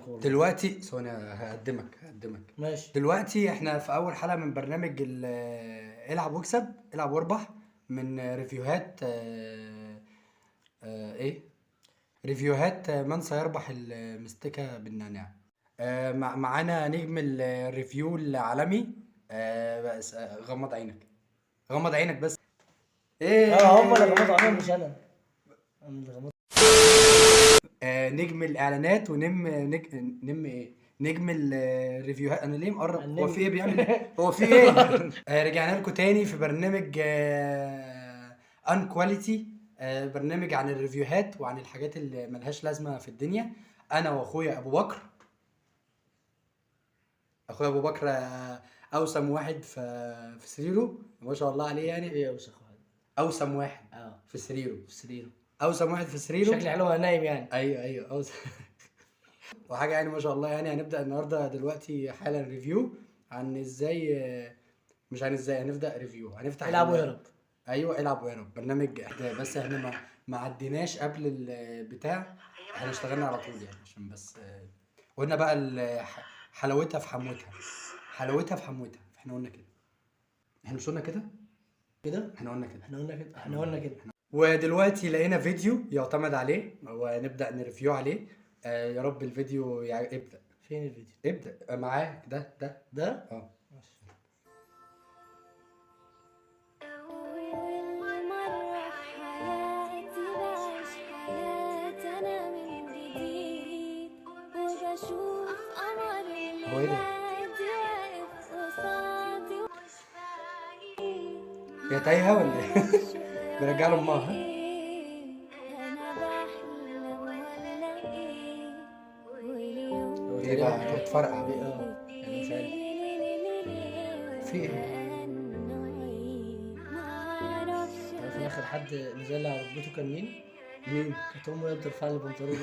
والله. دلوقتي ثواني هقدمك ماشي. دلوقتي احنا في اول حلقه من برنامج العب واكسب العب واربح من ريفيوهات ايه ريفيوهات من سيربح المستكه بالنعناع. معانا نجم الريفيو العالمي. بس غمض عينك بس. ايه هم اللي غمضوا عليهم مش انا. انا اللي غمضت. نجم الاعلانات نجم ايه نجم الريفيوهات. انا ليه مقرب؟ هو في ايه بيعمل ايه؟ هو في ايه؟ رجعنا لكم تاني في برنامج ان كواليتي، برنامج عن الريفيوهات وعن الحاجات اللي ملهاش لازمه في الدنيا. انا واخويا ابو بكر. اخويا ابو بكر اوسم واحد في سريره، ما شاء الله عليه. يعني ايه اوسخ واحد؟ اوسم واحد في سريره. اوسم واحد في سريره. شكلي حلو وانا نايم يعني. ايوه اوسم. وحاجه يعني ما شاء الله. يعني هنبدا النهارده دلوقتي حالا ريفيو عن ازاي، مش عن ازاي، هنبدا ريفيو. هنفتح العب وهرب. ايوه العب وهرب برنامج. بس احنا ما عديناش قبل البتاع. احنا اشتغلنا على طول يعني عشان بس قلنا بقى حلاوتها في حموتها. احنا قلنا كده. احنا مش قلنا كده؟ احنا قلنا كده. ودلوقتي لقينا فيديو يعتمد عليه ونبدأ نريفيو عليه. يا رب الفيديو ابدأ. فين الفيديو؟ ابدأ معاك. ده ماشي. أول مرة في حياتي بعيش حياتي أنا من جديد، وبشوف قمر هو ايه ده؟ الليالي واقف قصادي هي تايهة ولا ايه؟ برجع له امها. أنا بحلم ولا إيه، واليوم ايه بقى هتفرقع يعني مش عارف في ايه؟ عارف ان اخر حد نزل على ركبته كان مين؟ مين؟ كانت امي وهي بترفع لي البنطلون.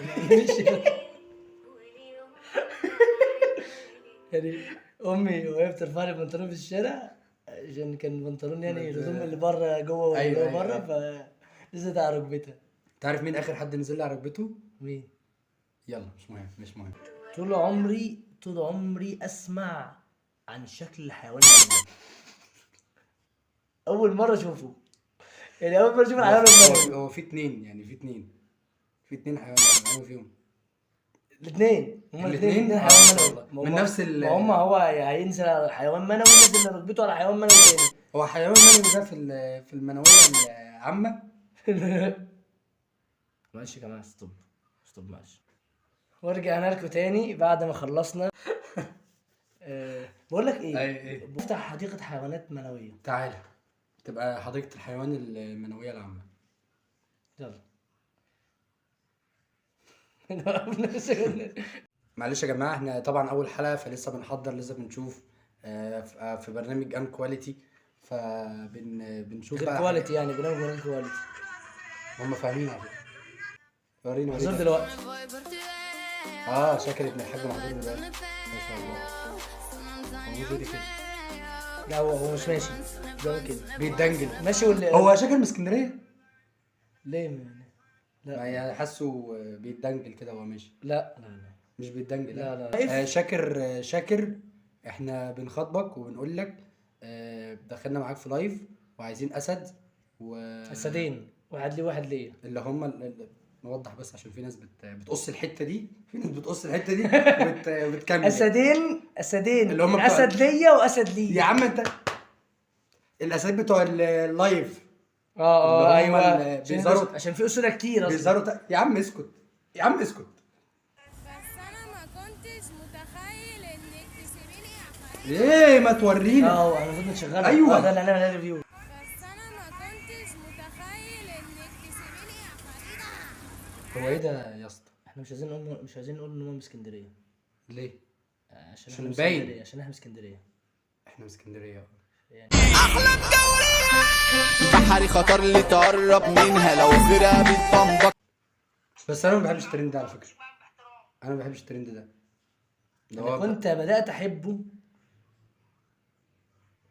يعني امي وهي بترفع لي البنطلون في الشارع عشان كان البنطلون يعني الهدوم اللي بره جوه واللي جوه بره، فنزلت على ركبتها. تعرف مين اخر حد نزل لي على ركبته؟ مين؟ يلا مش مهم. طول عمري اسمع عن شكل الحيوان المنوي. اول مره اشوفه، يعني اول مره اشوف الحيوان المنوي. هو في اتنين، يعني في اتنين حيوان فيهم. الاثنين الاثنين حيوان منوي من نفس ما هم هو هينزل على حيوان منوي، ينزل ركبته على حيوان منوي تاني. هو حيوان منوي ده في المنوية العامة. معلش يا جماعه، ستوب معلش. ورجعنا لكم تاني بعد ما خلصنا. بقول لك ايه؟ بفتح حديقه حيوانات منويه. تعالى تبقى حديقة الحيوان المنوية العامة. يلا. معلش يا جماعة، احنا طبعا أول حلقة فلسه بنحضر، لسه بنشوف في برنامج ان كواليتي، فبنشوف غير بقى كواليتي، يعني برنامج غير كواليتي. هم فاهمين على فكرة. ورينا حضور دلوقتي. شاكر ابن الحاج محمود دلوقتي ما شاء الله. هو مش كده؟ لا هو مش ماشي بيعمل كده، بيتدنجل ماشي ولا هو شاكر من اسكندرية؟ ليه؟ لا يعني حاسه بيتدنجل كده وهو ماشي. لا مش بيتدنجل. لا. شاكر احنا بنخاطبك وبنقول لك دخلنا معاك في لايف وعايزين اسد اسدين، واحد ليه واحد ليا، اللي هم نوضح بس عشان في ناس بتقص الحته دي. بتكمل. اسدين اللي هم اسد ليا واسد ليه. يا عم انت الاسد بتوع اللايف. ايوه بيظهروا عشان في اسره كتير اصلا. بيظهروا يا عم اسكت. بس أنا ما كنتش متخيل إنك تسيبيني يا فريدة. ايه ما تورينا. انا المفروض نشغلها. ايوه ده اللي هنعمل ريفيو. بس أنا ما كنتش متخيل إنك تسيبيني يا فريدة. هو ايه ده يا اسطى؟ احنا مش عايزين نقول ان هم من اسكندريه. ليه؟ عشان عشان احنا باين. اسكندريه، عشان احنا اسكندريه. احنا من اسكندريه. يعني احلى الدورية بحري خطر اللي تقرب منها لو فرقة بتطنبك. بس انا ما بحبش الترند ده على فكره. انا كنت بدات احبه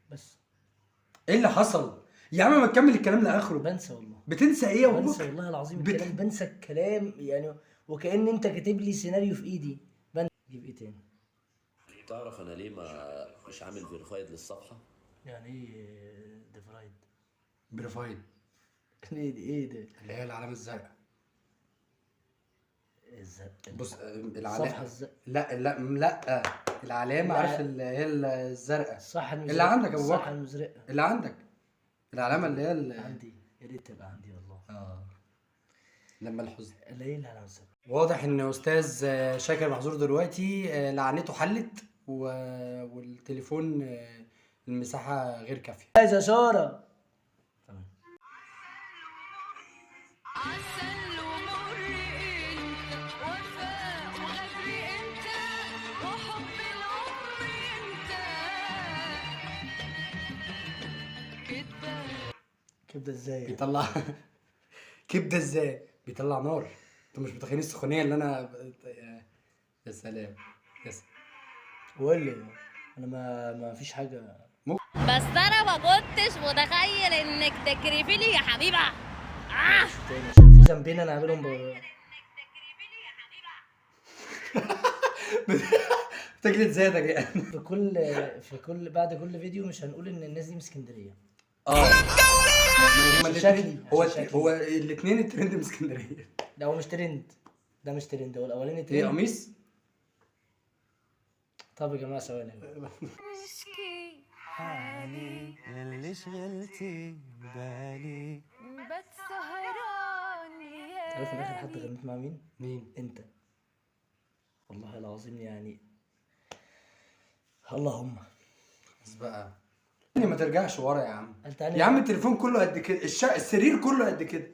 بس. ايه اللي حصل يا عم؟ ما تكمل الكلام لاخره. بنسى والله. بتنسى ايه يا ابو بنسى بكر؟ والله العظيم الكلام، بنسى الكلام يعني، وكأن انت كاتب لي سيناريو في ايدي. جيب ايه تاني؟ تعرف انا ليه ما مش عامل فيرفايد للصفحه؟ يعني ايه ديفرايد؟ بريفايد ايه ده ايه ده؟ اللي هي العلامه الزرقاء. بص الصفحة العلامه الزرقاء. لا العلامه، عارف اللي هي الزرقاء الصح المزرقة اللي عندك يا ابو الصح بكر، المزرقة اللي عندك العلامه اللي هي عندي، يا ريت تبقى عندي والله. لما الحزن. قليل على الزرقاء. واضح ان استاذ شاكر محظور دلوقتي لعنته حلت والتليفون المساحه غير كافيه. عايز اشاره. تمام. عسل ومر انت وفاء وغدر انت وحب العمر انت كبده ازاي؟ بيطلع كبده ازاي؟ بيطلع نار. انتوا مش متخيلين السخونيه اللي انا يا سلام يا سلام. قول لي انا ما فيش حاجه. بس انا ما كنتش متخيل انك تكرفي لي يا حبيبه. تاني عشان في ذنبين انا عاملهم بتجلد ذاتك يعني. في كل بعد كل فيديو مش هنقول ان الناس دي من اسكندريه. هما شكلي. هو الاثنين الترند من اسكندريه. ده هو مش ترند، ده مش ترند، هو الاولاني ايه ترند. قميص؟ طب يا جماعه ثواني. مشكي حالي اللي شغلتي بالي. بتسهران عارف ان اخر حد غنيت مع مين؟ مين؟ انت. والله العظيم يعني اللهم. بس بقى ما ترجعش ورا يا عم. انت يا عم التليفون كله قد كده، السرير كله قد كده.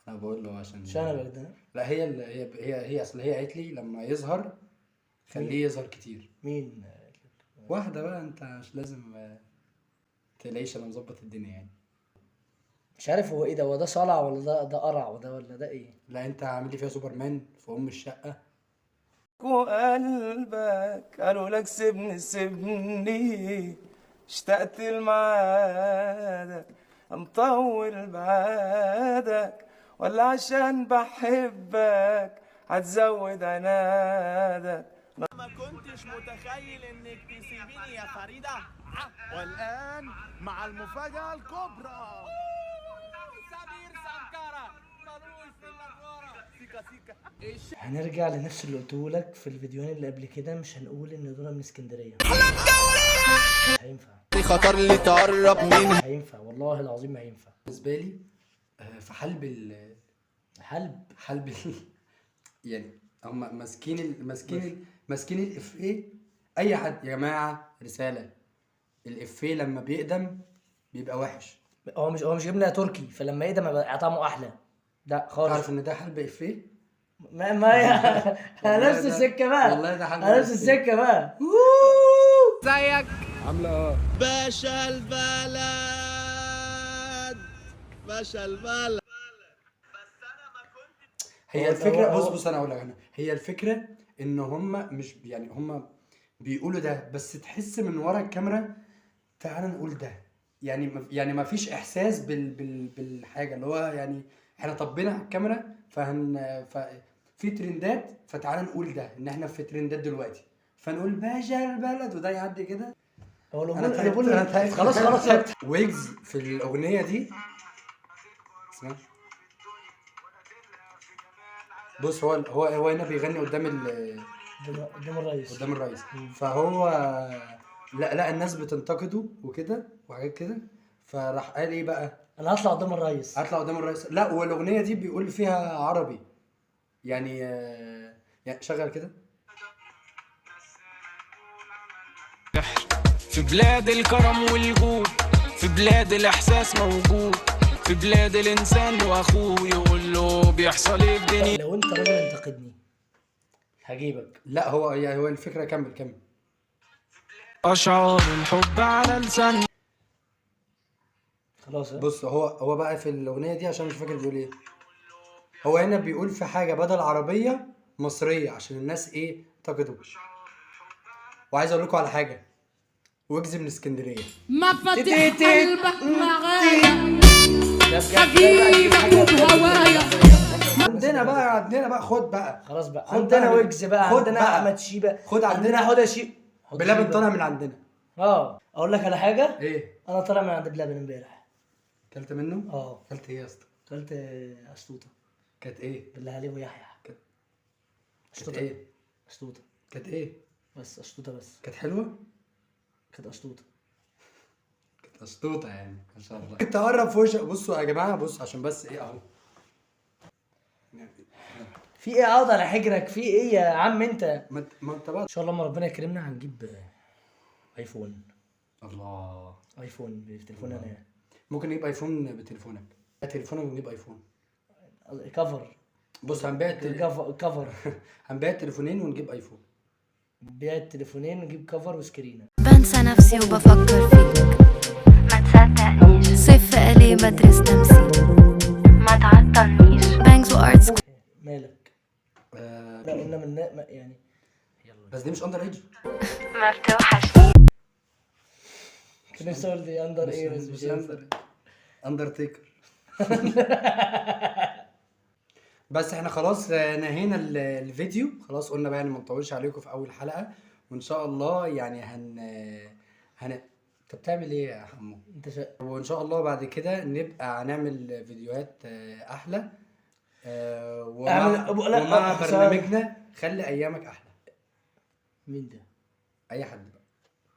انا بقول له عشان شنبك ده. لا هي اصل هي قالت لي لما يظهر خليه يظهر كتير. مين؟ واحده بقى، انت مش لازم تلاقيش، انا مظبط الدنيا يعني. مش عارف هو ايه ده، هو ده صلع ولا ده قرع ولا ده ايه؟ لا انت عامل لي فيها سوبرمان في ام الشقه. وقلبك قالوا لك سيبني سيبني، اشتقت لميعادك مطول بعادك، ولا عشان بحبك هتزود عنادك. ما كنتش متخيل انك تسيبيني يا فريدة، والآن مع المفاجأة الكبرى. سمير سمكرة ملوش في النجارة سيكا سيكا. هنرجع لنفس اللي قلته لك في الفيديوهين اللي قبل كده، مش هنقول ان دول من اسكندريه. هينفع خطر اللي تقرب منها. هينفع والله العظيم ما هينفع. بالنسبه لي في حلب يعني هم ماسكين الافيه. اي حد يا جماعه رساله، الافيه لما بيقدم بيبقى وحش. هو مش جبنه تركي، فلما يقدم يبقى طعمه احلى. ده خالص. تعرف ان ده حلب افيه؟ ما هي نفس السكه بقى. والله ده حلب نفس السكه بقى. زيك عامله باشا البلد، باشا البلد. هي الفكره بص انا اقول لك، هي الفكره ان هم مش يعني هم بيقولوا ده، بس تحس من ورا الكاميرا تعال نقول ده، يعني ما فيش احساس بالحاجه اللي هو يعني احنا طبينا على الكاميرا في ترندات، فتعال نقول ده ان احنا في ترندات دلوقتي، فنقول باشا البلد وده يعدي كده. انا تعبت خلاص. ويجز في الاغنيه دي اسمها بص هو هنا بيغني قدام الرئيس. فهو لا الناس بتنتقده وكده وحاجات كده، فراح قال ايه بقى؟ انا هطلع قدام الرئيس. لا والاغنيه دي بيقول فيها عربي يعني شغل كده. في بلاد الكرم والجود، في بلاد الاحساس موجود، في بلاد الانسان واخوه يقول له بيحصل ايه في دنيا. لو انت راجل انتقدني هجيبك. لا هو الفكره كمل. اشعار الحب على لسان. خلاص. بص هو بقى في الاغنيه دي عشان مش فاكر بيقول ايه. هو هنا بيقول في حاجه بدل عربيه مصريه عشان الناس ايه انتقدوا. وعايز اقول لكم على حاجه، ويجز من اسكندريه. مفاتيح قلبك معايا ده حبيبك وبهوايا عندنا بقى خد بقى. خلاص بقى، خد عندنا بقى ويجز بقى، خد عندنا بقى. احمد شيبه، خد عندنا حوده شيبه. بلبن طالع من عندنا. اقول لك على حاجه. ايه؟ انا طالع من عند بلبن امبارح. اكلت منه؟ اه. اكلت ايه يا اسطى؟ اكلت اشطوطه. كانت ايه؟ بالله عليه ويحيى. كانت اشطوطه ايه؟ اشطوطه كانت ايه؟ بس اشطوطه بس. كانت حلوه؟ كانت اشطوطه. كانت اشطوطه يعني ما شاء الله. كنت اقرب في وشك. بصوا يا جماعه، بص عشان بس ايه اهو. في ايه اقعد على حجرك؟ في ايه يا عم انت؟ ما انت بقى ان شاء الله لما ربنا يكرمنا هنجيب ايفون. الله. ايفون بتليفون انا يعني. ممكن نجيب ايفون بتليفونك. تليفونك ونجيب ايفون. كفر. بص هنبيع كفر. هنبيع التليفونين ونجيب ايفون. نبيع التليفونين ونجيب كفر وسكرينه. بنسى نفسي وبفكر فيك، ما تصدقنيش صيف في قلي بدرس تمثيل، ما تعطلنيش بانجز وارتس. مالك؟ لا قلنا من يعني يلا. بس دي مش اندر ايج. ما بتوحشني. كان نفسي اقول دي اندر ايه بس مش اندرتيكر. بس احنا خلاص نهينا الفيديو خلاص. قلنا بقى يعني ما نطولش عليكم في اول حلقه، وان شاء الله يعني انت بتعمل ايه يا حمو؟ وان شاء الله بعد كده نبقى هنعمل فيديوهات احلى. ومع برنامجنا خلي ايامك احلى. مين ده؟ اي حد بقى.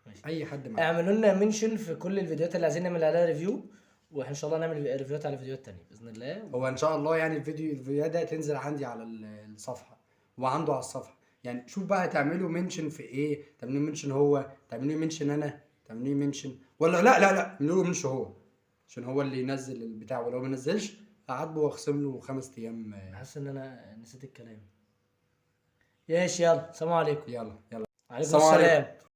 ماشي. اي حد معاك. اعملوا لنا منشن في كل الفيديوهات اللي عايزين نعمل عليها ريفيو، واحنا ان شاء الله نعمل ريفيوهات على فيديوهات تانية باذن الله. هو ان شاء الله يعني الفيديوهات ده تنزل عندي على الصفحه وعنده على الصفحه. يعني شوف بقى تعملوا منشن في ايه. تعملوا منشن هو، تعملوا منشن انا، تعملوا منشن ولا لا اعملوا منشن هو، عشان هو اللي ينزل البتاع. ولو ما نزلش اعاتبه واخصم له 5 ايام. حاسس ان انا نسيت الكلام. يلا سلام عليكم. يلا عليكم السلام.